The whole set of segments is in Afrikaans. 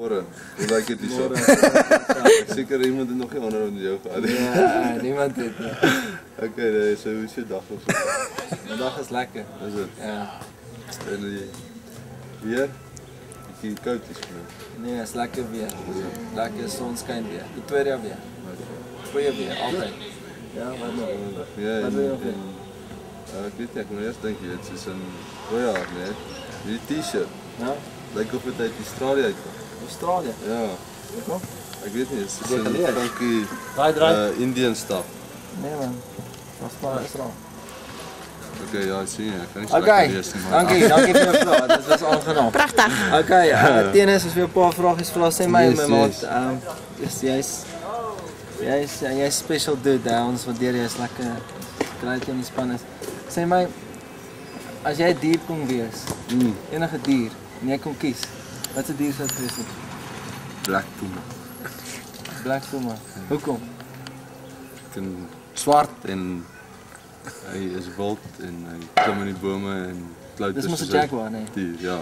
Môre, hoe lyk dit hier so? Seker iemand het nog nie onderhoud met jou gehad. Ja, niemand het nie. Okay, so hoe is je dag of so? Die dag is lekker. Is het? Ja. En weer? Bietjie koud is vir my. Nee, is lekker weer. Lekker sonskyn weer. Pretoria weer. Goeie weer, altyd. Ja, wat nog? Ja, Wat wil je nog doen? ek weet nie, ek moet eerst dink jy, het is een rojaar, nee. Die t-shirt. Ja? Lyk of het uit Australië uitkom. Australië? Ja. Kom. Ek weet nie, het is Jy een geleerd? funky Indian stuff. Nee man, dat is maar Israël. Okay, ja, sien jy, ek kan nie Okay, lekker lees nie, maar... dankie vir jou vraag, dit was aangenaam. Pragtig. Okay, Tennis, as we 'n paar vragies vra, sê my Yes, my yes. maat, jy's special dude, ons waardeer jy is lekker kry jy in die span is. Sê my, as jy 'n dier kon wees, enige dier, en jy kon kies, watse dier sou dit wees? Black Puma. Black Puma. Hoekom? En swart en hy is wild en hy klim in die bome en kluit. Dis mos 'n jaguar, nee. Dier, ja.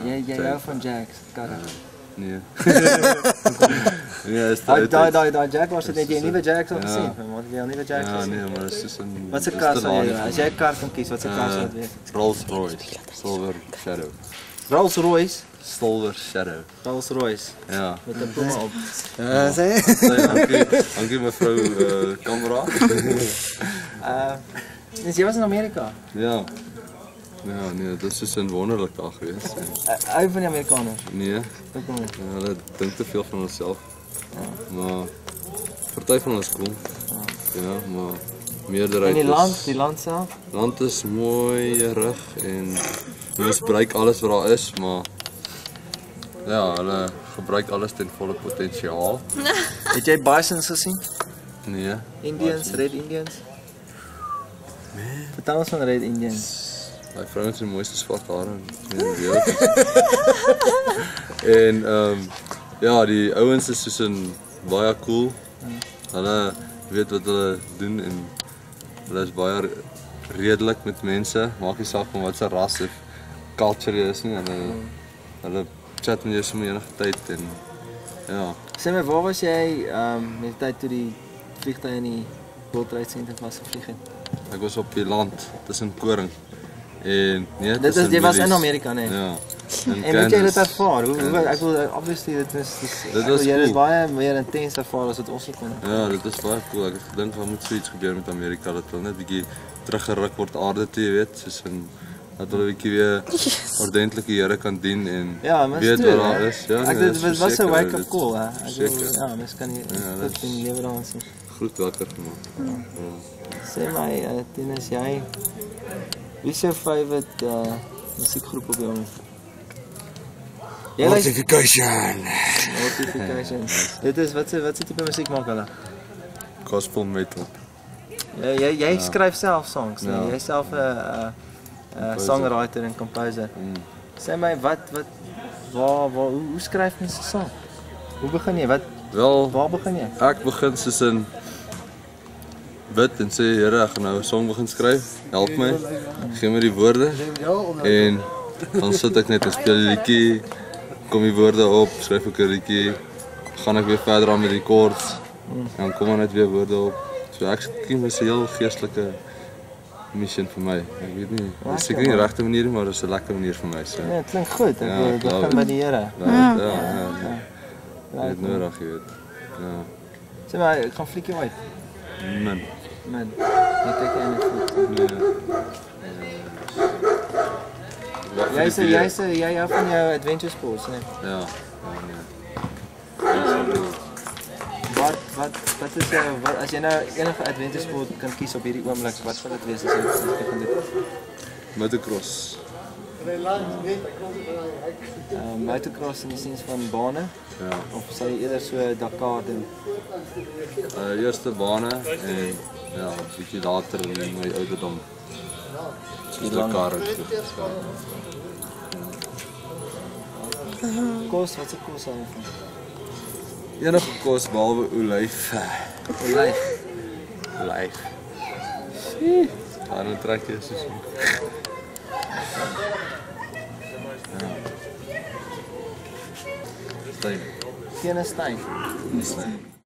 Jy hou van Jags, karre. Nee. Nee, is Daai Jaguars, het jy nuwe Jags al Ja. gesien? Want jy al nuwe Jags Ja, gesien? nee, maar dit is een... Watse dis kar te sou jy, laag. as jy 'n kar kan kies, watse kar sou dit wees? Rolls Royce, Silver Shadow. Rolls Royce, Silver Shadow. Rolls Royce, Ja. met 'n Puma op. Dankie mevrou kamera. Dus jy was in Amerika. Ja. Ja, nee, dit is een wonderlik dag geweest. Hou van die Amerikaners. Nee, Hoekom nie? ja, hulle dink te veel van onsself. Maar party van ons cool. Ja, maar meerderheid En is... die land self? Land is mooi rig en mens gebruik alles wat daar is, maar ja, hulle gebruik alles ten volle potensiaal. Het jy bisons gesien? Nee. Indians, Red Indians? Nee. Vertel ons van Red Indians. Die vrouens het die mooiste swart hare in die wêreld. En ja, die ouens is soos in baie cool. Hulle weet wat hulle doen en hulle is baie redelik met mense. Maak nie saak van wat se ras of culture jy is nie. Hulle chat met jou sommer enige tyd en ja. Sê my, waar was jy met die tyd toe die vliegtuig in die World Trade Center vasgevlieg het? Ek was op die land tussen koring. En nee, Dit is, jy was in Amerika, nee? Ja. En weet jy dit ervaar? Ek wil obviously dit was jy is baie meer intens ervaar as wat ons kon. Ja, dit is baie cool. Ek het gedink daar moet so iets gebeur met Amerika dat hulle net bietjie teruggeruk word aarde toe, jy weet, soos in dat hulle bietjie weer ordentlik die Here kan dien en ja, weet wat daar is. Ja, ek nee, dit was 'n wake-up call, hè. Ek Seker. ja, mens kan nie dit in lewe daarin sien. Goed wakker gemaak. Sê my, Tennis, jy wie is jou favourite musiekgroep op die oomblik? Mortification. Mortification. Dit is watse tipe musiek maak hulle? Gospel metal. Jy skryf self songs, nee? Ja. Jy self 'n songwriter en composer. Sê my hoe skryf mens 'n song? Hoe begin jy? Wel, Waar begin jy? ek begin soos in bid en sê Here, ek gaan nou 'n song begin skryf. Help my. Gee my die woorde. En dan sit ek net en speel die liedjie. Kom die woorde op, skryf ek 'n liedjie. Gaan ek weer verder aan met die chords. En dan kom er net weer woorde op. So ek skiet my se heel geestelike mission vir my. Ek weet nie, dit is seker nie die regte manier nie, maar dit is 'n lekker manier vir my. So. Nee, dit klink goed. Ek Ja, wil ek begin love by it. die Here. Ja. Dit nodig, jy weet. Ja. Sê my, ek gaan fliek jou uit. Man. Man, jy kyk jy net goed. Jy hou van jou adventure sports, nee? Ja. Wat is jou, as jy nou enige adventure sport kan kies op hierdie oomblik, wat sal dit wees as jy dit kan doen? Motocross. Motocross in die sin van bane? Ja. Of sê jy eerder so Dakar doen? Eerste bane en ja, bietjie later in my ouderdom. Dakar. Kos, wat se kos hou jy van? Enige kos behalwe olyf. Olyf. Dan trek jy soos Stein. Geen Stein. Stein.